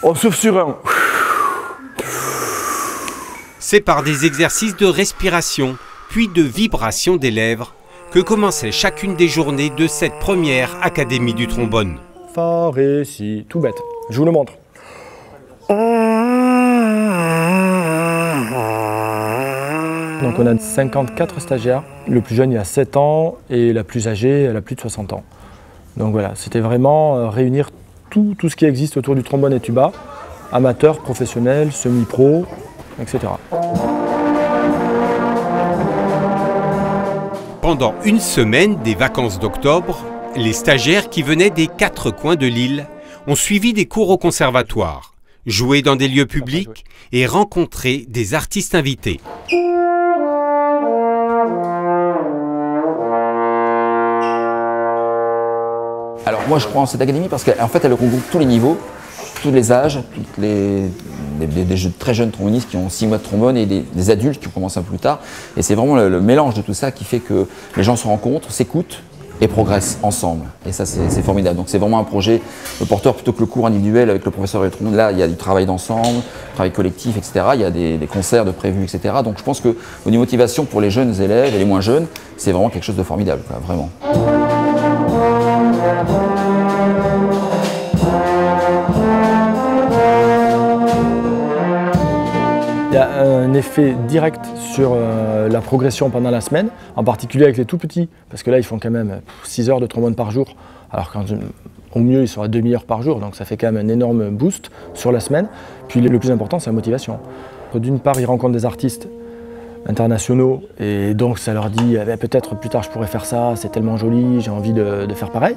On souffle sur un. C'est par des exercices de respiration, puis de vibration des lèvres, que commençait chacune des journées de cette première Académie du trombone. Fa, ré, si, tout bête. Je vous le montre. Donc on a 54 stagiaires. Le plus jeune il a 7 ans et la plus âgée elle a plus de 60 ans. Donc voilà, c'était vraiment réunir tout ce qui existe autour du trombone et tuba, amateurs, professionnels, semi-pro, etc. Pendant une semaine des vacances d'octobre, les stagiaires qui venaient des 4 coins de l'île ont suivi des cours au conservatoire, joué dans des lieux publics et rencontré des artistes invités. Alors moi je crois en cette académie parce qu'en fait elle regroupe tous les niveaux, tous les âges, des très jeunes trombonistes qui ont 6 mois de trombone et des adultes qui ont commencé un peu plus tard. Et c'est vraiment le mélange de tout ça qui fait que les gens se rencontrent, s'écoutent et progressent ensemble. Et ça c'est formidable. Donc c'est vraiment un projet porteur plutôt que le cours individuel avec le professeur et le trombone. Là il y a du travail d'ensemble, travail collectif, etc. Il y a des concerts de prévus, etc. Donc je pense qu'au niveau motivation pour les jeunes élèves et les moins jeunes, c'est vraiment quelque chose de formidable, quoi, vraiment. Il y a un effet direct sur la progression pendant la semaine, en particulier avec les tout petits, parce que là ils font quand même 6 heures de trombone par jour, alors qu'au mieux ils sont à demi-heure par jour, donc ça fait quand même un énorme boost sur la semaine. Puis le plus important c'est la motivation. D'une part ils rencontrent des artistes internationaux et donc ça leur dit peut-être plus tard je pourrais faire ça, c'est tellement joli, j'ai envie de faire pareil.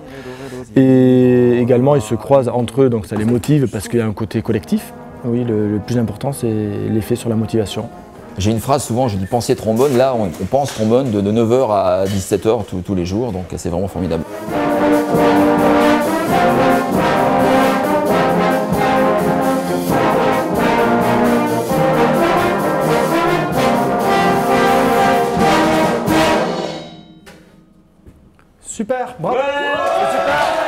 Et également ils se croisent entre eux, donc ça les motive parce qu'il y a un côté collectif. Oui, le plus important, c'est l'effet sur la motivation. J'ai une phrase souvent, je dis penser trombone, là on pense trombone de 9h à 17h tous les jours, donc c'est vraiment formidable. Super, bravo, ouais, super.